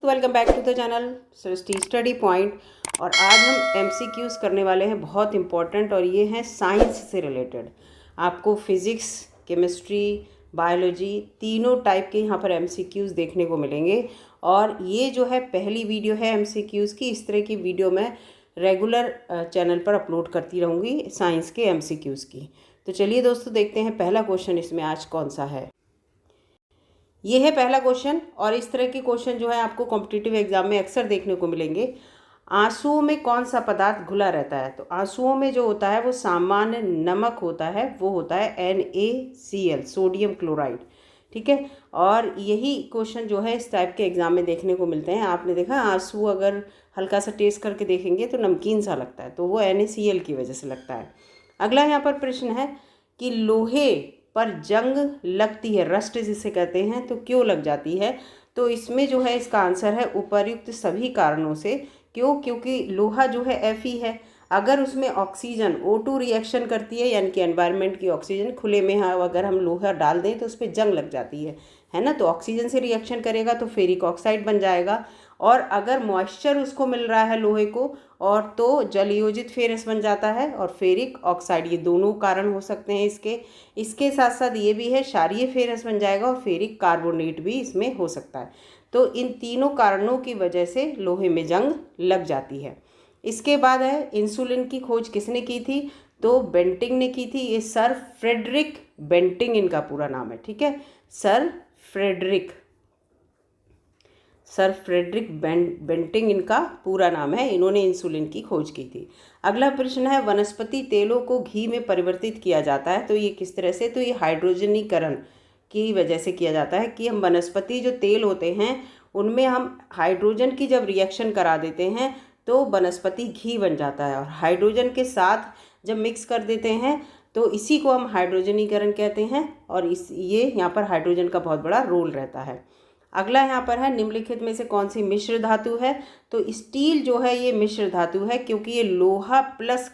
Welcome back to the channel Srishti study point. और आज हम एमसीक्यूज़ करने वाले हैं बहुत इंपॉर्टेंट, और ये हैं साइंस से रिलेटेड। आपको फिज़िक्स, केमिस्ट्री, बायोलॉजी तीनों टाइप के यहाँ पर एमसीक्यूज़ देखने को मिलेंगे। और ये जो है पहली वीडियो है एमसीक्यूज़ की। इस तरह की वीडियो मैं रेगुलर चैनल पर अपलोड करती रहूँगी साइंस के एमसीक्यूज़ की। तो चलिए दोस्तों, देखते हैं पहला क्वेश्चन इसमें आज कौन सा है। ये है पहला क्वेश्चन, और इस तरह के क्वेश्चन जो है आपको कॉम्पिटिटिव एग्जाम में अक्सर देखने को मिलेंगे। आंसुओं में कौन सा पदार्थ घुला रहता है? तो आंसुओं में जो होता है वो सामान्य नमक होता है, वो होता है NaCl, सोडियम क्लोराइड। ठीक है, और यही क्वेश्चन जो है इस टाइप के एग्जाम में देखने को मिलते हैं। आपने देखा आंसू अगर हल्का सा टेस्ट करके देखेंगे तो नमकीन सा लगता है, तो वो NaCl की वजह से लगता है। अगला यहाँ पर प्रश्न है कि लोहे पर जंग लगती है, रस्ट जिसे कहते हैं, तो क्यों लग जाती है? तो इसमें जो है इसका आंसर है उपर्युक्त सभी कारणों से। क्यों? क्योंकि लोहा जो है Fe है, अगर उसमें ऑक्सीजन O2 रिएक्शन करती है, यानी कि एनवायरनमेंट की ऑक्सीजन खुले में अगर हम लोहा डाल दें तो उस पर जंग लग जाती है ना। तो ऑक्सीजन से रिएक्शन करेगा तो फेरिक ऑक्साइड बन जाएगा, और अगर मॉइस्चर उसको मिल रहा है लोहे को और तो जलयोजित फेरस बन जाता है और फेरिक ऑक्साइड। ये दोनों कारण हो सकते हैं इसके साथ साथ ये भी है क्षारीय फेरस बन जाएगा और फेरिक कार्बोनेट भी इसमें हो सकता है। तो इन तीनों कारणों की वजह से लोहे में जंग लग जाती है। इसके बाद है इंसुलिन की खोज किसने की थी? तो बेंटिंग ने की थी। ये सर फ्रेडरिक बेंटिंग इनका पूरा नाम है। ठीक है, सर फ्रेडरिक बेंटिंग इनका पूरा नाम है। इन्होंने इंसुलिन की खोज की थी। अगला प्रश्न है वनस्पति तेलों को घी में परिवर्तित किया जाता है, तो ये किस तरह से? तो ये हाइड्रोजनीकरण की वजह से किया जाता है कि हम वनस्पति जो तेल होते हैं उनमें हम हाइड्रोजन की जब रिएक्शन करा देते हैं तो वनस्पति घी बन जाता है, और हाइड्रोजन के साथ जब मिक्स कर देते हैं तो इसी को हम हाइड्रोजनीकरण कहते हैं। और ये यहाँ पर हाइड्रोजन का बहुत बड़ा रोल रहता है। अगला यहाँ पर है निम्नलिखित में से कौन सी मिश्र धातु है? तो स्टील जो है ये मिश्र धातु है, क्योंकि ये लोहा प्लस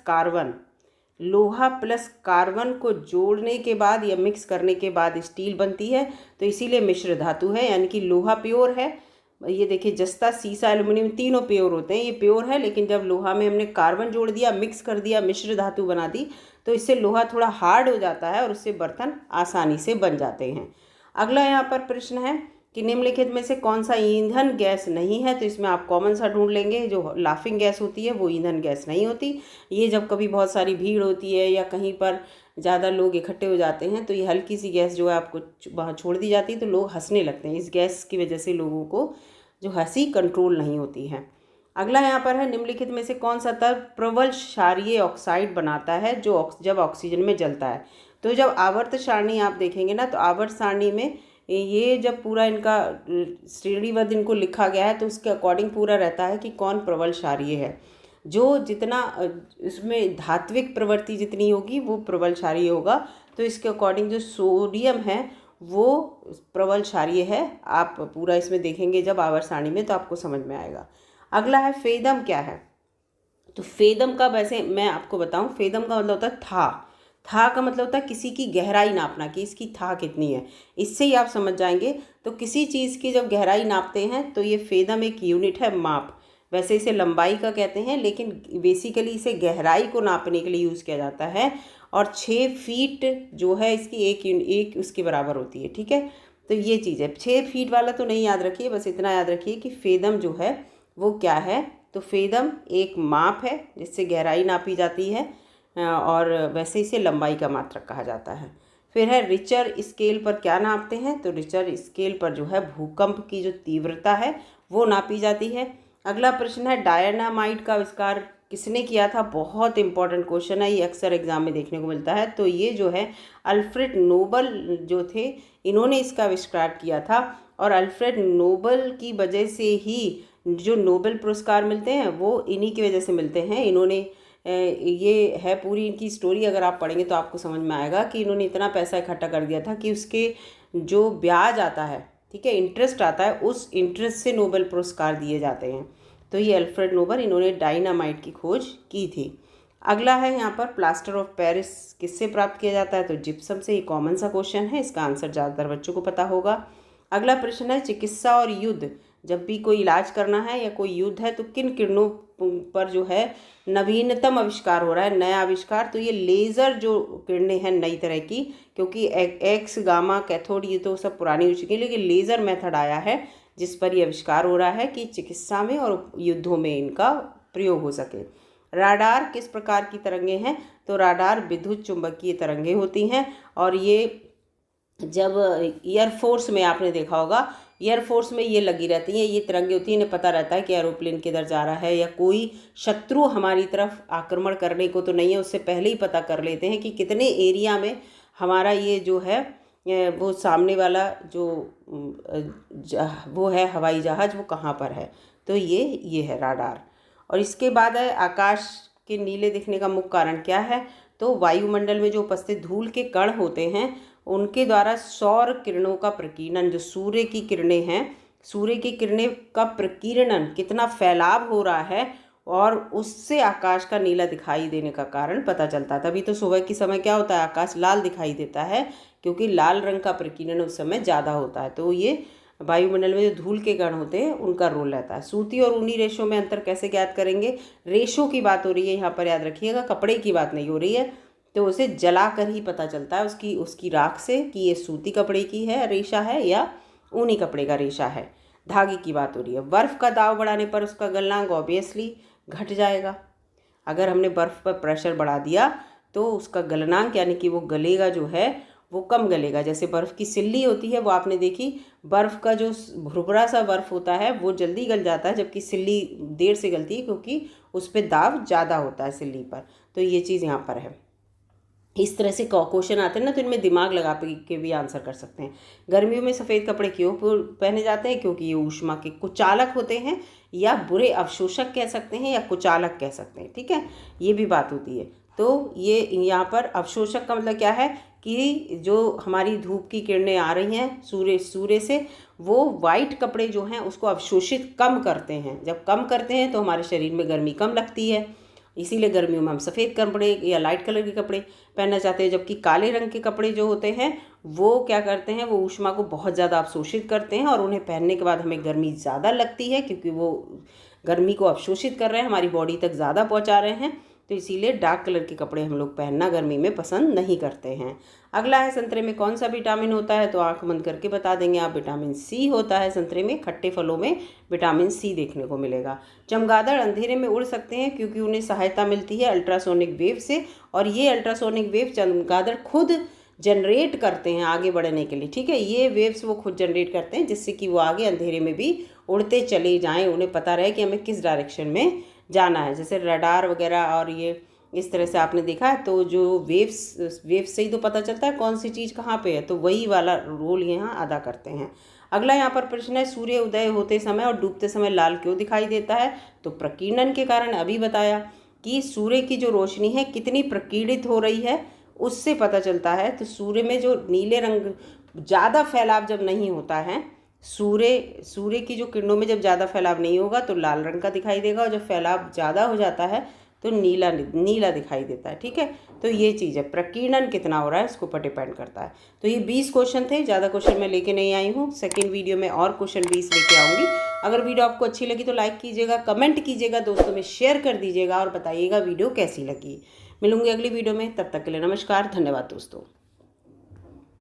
कार्बन को जोड़ने के बाद या मिक्स करने के बाद स्टील बनती है, तो इसीलिए मिश्र धातु है। यानी कि लोहा प्योर है, ये देखिए जस्ता, सीसा, एल्युमिनियम तीनों प्योर होते हैं, ये प्योर है। लेकिन जब लोहा में हमने कार्बन जोड़ दिया, मिक्स कर दिया, मिश्र धातु बना दी, तो इससे लोहा थोड़ा हार्ड हो जाता है और उससे बर्तन आसानी से बन जाते हैं। अगला यहाँ पर प्रश्न है कि निम्नलिखित में से कौन सा ईंधन गैस नहीं है? तो इसमें आप कॉमन सा ढूंढ लेंगे। जो लाफिंग गैस होती है वो ईंधन गैस नहीं होती। ये जब कभी बहुत सारी भीड़ होती है या कहीं पर ज़्यादा लोग इकट्ठे हो जाते हैं तो ये हल्की सी गैस जो है आपको वहाँ छोड़ दी जाती है, तो लोग हंसने लगते हैं। इस गैस की वजह से लोगों को जो हंसी कंट्रोल नहीं होती है। अगला यहाँ पर है निम्नलिखित में से कौन सा तत्व प्रबल क्षारीय ऑक्साइड बनाता है जो जब ऑक्सीजन में जलता है? तो जब आवर्त सारणी आप देखेंगे ना, तो आवर्त सारणी में ये जब पूरा इनका श्रेणीबद्ध इनको लिखा गया है तो उसके अकॉर्डिंग पूरा रहता है कि कौन प्रबल क्षारीय है। जो जितना इसमें धात्विक प्रवृत्ति जितनी होगी वो प्रबल क्षारीय होगा। तो इसके अकॉर्डिंग जो सोडियम है वो प्रबल क्षारीय है। आप पूरा इसमें देखेंगे जब आवर्त सारणी में तो आपको समझ में आएगा। अगला है फेदम क्या है? तो फेदम का, वैसे मैं आपको बताऊं, फेदम का मतलब होता है था का मतलब होता है किसी की गहराई नापना, कि इसकी था कितनी है। इससे ही आप समझ जाएंगे। तो किसी चीज़ की जब गहराई नापते हैं तो ये फेदम एक यूनिट है माप। वैसे इसे लंबाई का कहते हैं, लेकिन बेसिकली इसे गहराई को नापने के लिए यूज़ किया जाता है। और 6 फीट जो है इसकी एक उसके बराबर होती है। ठीक है, तो ये चीज़ है। 6 फीट वाला तो नहीं याद रखिए, बस इतना याद रखिए कि फेदम जो है वो क्या है। तो फेदम एक माप है जिससे गहराई नापी जाती है, और वैसे इसे लंबाई का मात्रक कहा जाता है। फिर है रिचर स्केल पर क्या नापते हैं? तो रिचर स्केल पर जो है भूकंप की जो तीव्रता है वो नापी जाती है। अगला प्रश्न है डायनामाइट का आविष्कार किसने किया था? बहुत इंपॉर्टेंट क्वेश्चन है, ये अक्सर एग्जाम में देखने को मिलता है। तो ये जो है अल्फ्रेड नोबल जो थे, इन्होंने इसका आविष्कार किया था। और अल्फ्रेड नोबल की वजह से ही जो नोबेल पुरस्कार मिलते हैं वो इन्हीं की वजह से मिलते हैं। इन्होंने ये है पूरी इनकी स्टोरी, अगर आप पढ़ेंगे तो आपको समझ में आएगा कि इन्होंने इतना पैसा इकट्ठा कर दिया था कि उसके जो ब्याज आता है, ठीक है, इंटरेस्ट आता है, उस इंटरेस्ट से नोबेल पुरस्कार दिए जाते हैं। तो ये अल्फ्रेड नोबल, इन्होंने डायनामाइट की खोज की थी। अगला है यहाँ पर प्लास्टर ऑफ पेरिस किससे प्राप्त किया जाता है? तो जिप्सम से। ये कॉमन सा क्वेश्चन है, इसका आंसर ज़्यादातर बच्चों को पता होगा। अगला प्रश्न है चिकित्सा और युद्ध जब भी कोई इलाज करना है या कोई युद्ध है तो किन किरणों पर जो है नवीनतम आविष्कार हो रहा है, नया आविष्कार, तो ये लेज़र जो किरणें हैं नई तरह की, क्योंकि एक्स गामा कैथोड ये तो सब पुरानी हो चुकी है, लेकिन लेज़र मेथड आया है जिस पर ये आविष्कार हो रहा है कि चिकित्सा में और युद्धों में इनका प्रयोग हो सके। राडार किस प्रकार की तरंगें हैं, तो राडार विद्युत चुंबकीय तरंगें होती हैं, और ये जब एयरफोर्स में आपने देखा होगा, एयरफोर्स में ये लगी रहती हैं, ये तरंगे होती हैं, इन्हें पता रहता है कि एरोप्लेन किधर जा रहा है या कोई शत्रु हमारी तरफ आक्रमण करने को तो नहीं है, उससे पहले ही पता कर लेते हैं कि कितने एरिया में हमारा ये जो है वो सामने वाला जो वो है हवाई जहाज़ वो कहाँ पर है। तो ये है राडार। और इसके बाद है आकाश के नीले दिखने का मुख्य कारण क्या है, तो वायुमंडल में जो उपस्थित धूल के कण होते हैं उनके द्वारा सौर किरणों का प्रकीर्णन, जो सूर्य की किरणें हैं, सूर्य की किरणें का प्रकीर्णन कितना फैलाव हो रहा है और उससे आकाश का नीला दिखाई देने का कारण पता चलता है। तभी तो सुबह के समय क्या होता है, आकाश लाल दिखाई देता है, क्योंकि लाल रंग का प्रकीर्णन उस समय ज़्यादा होता है। तो ये वायुमंडल में जो धूल के कण होते हैं उनका रोल रहता है। सूती और ऊनी रेशों में अंतर कैसे ज्ञात करेंगे, रेशों की बात हो रही है यहाँ पर, याद रखिएगा, कपड़े की बात नहीं हो रही है। तो उसे जला कर ही पता चलता है उसकी राख से कि ये सूती कपड़े की है रेशा है या ऊनी कपड़े का रेशा है। धागे की बात हो रही है। बर्फ़ का दाब बढ़ाने पर उसका गलनांक ऑब्वियसली घट जाएगा। अगर हमने बर्फ़ पर प्रेशर बढ़ा दिया तो उसका गलनांक यानी कि वो गलेगा जो है वो कम गलेगा। जैसे बर्फ़ की सिल्ली होती है, वो आपने देखी, बर्फ़ का जो भुरभुरा सा बर्फ़ होता है वो जल्दी गल जाता है, जबकि सिल्ली देर से गलती है क्योंकि उस पर दाब ज़्यादा होता है सिल्ली पर। तो ये चीज़ यहाँ पर है। इस तरह से क्वेश्चन आते हैं ना, तो इनमें दिमाग लगा के भी आंसर कर सकते हैं। गर्मियों में सफ़ेद कपड़े क्यों पहने जाते हैं, क्योंकि ये ऊष्मा के कुचालक होते हैं, या बुरे अवशोषक कह सकते हैं या कुचालक कह सकते हैं, ठीक है, ये भी बात होती है। तो ये यहाँ पर अवशोषक का मतलब क्या है कि जो हमारी धूप की किरणें आ रही हैं सूर्य से, वो वाइट कपड़े जो हैं उसको अवशोषित कम करते हैं। जब कम करते हैं तो हमारे शरीर में गर्मी कम लगती है, इसीलिए गर्मियों में हम सफ़ेद कपड़े या लाइट कलर के कपड़े पहनना चाहते हैं। जबकि काले रंग के कपड़े जो होते हैं वो क्या करते हैं, वो ऊष्मा को बहुत ज़्यादा अवशोषित करते हैं और उन्हें पहनने के बाद हमें गर्मी ज़्यादा लगती है, क्योंकि वो गर्मी को अवशोषित कर रहे हैं, हमारी बॉडी तक ज़्यादा पहुंचा रहे हैं। तो इसीलिए डार्क कलर के कपड़े हम लोग पहनना गर्मी में पसंद नहीं करते हैं। अगला है संतरे में कौन सा विटामिन होता है, तो आंख बंद करके बता देंगे आप, विटामिन सी होता है संतरे में। खट्टे फलों में विटामिन सी देखने को मिलेगा। चमगादड़ अंधेरे में उड़ सकते हैं क्योंकि उन्हें सहायता मिलती है अल्ट्रासोनिक वेव से, और ये अल्ट्रासोनिक वेव चमगादड़ खुद जनरेट करते हैं आगे बढ़ने के लिए, ठीक है। ये वेव्स वो खुद जनरेट करते हैं जिससे कि वो आगे अंधेरे में भी उड़ते चले जाएं, उन्हें पता रहे कि हमें किस डायरेक्शन में जाना है। जैसे रडार वगैरह और ये इस तरह से आपने देखा है, तो जो वेव्स से ही तो पता चलता है कौन सी चीज़ कहाँ पे है, तो वही वाला रोल यहाँ अदा करते हैं। अगला यहाँ पर प्रश्न है, सूर्य उदय होते समय और डूबते समय लाल क्यों दिखाई देता है, तो प्रकीर्णन के कारण। अभी बताया कि सूर्य की जो रोशनी है कितनी प्रकीर्णित हो रही है उससे पता चलता है। तो सूर्य में जो नीले रंग ज़्यादा फैलाव जब नहीं होता है, सूर्य की जो किरणों में जब ज़्यादा फैलाव नहीं होगा तो लाल रंग का दिखाई देगा, और जब फैलाव ज़्यादा हो जाता है तो नीला दिखाई देता है, ठीक है। तो ये चीज़ है, प्रकीर्णन कितना हो रहा है इसके ऊपर डिपेंड करता है। तो ये 20 क्वेश्चन थे, ज़्यादा क्वेश्चन मैं लेके नहीं आई हूँ। सेकेंड वीडियो में और क्वेश्चन 20 लेके आऊँगी। अगर वीडियो आपको अच्छी लगी तो लाइक कीजिएगा, कमेंट कीजिएगा, दोस्तों में शेयर कर दीजिएगा और बताइएगा वीडियो कैसी लगी। मिलूंगी अगली वीडियो में, तब तक के लिए नमस्कार, धन्यवाद दोस्तों।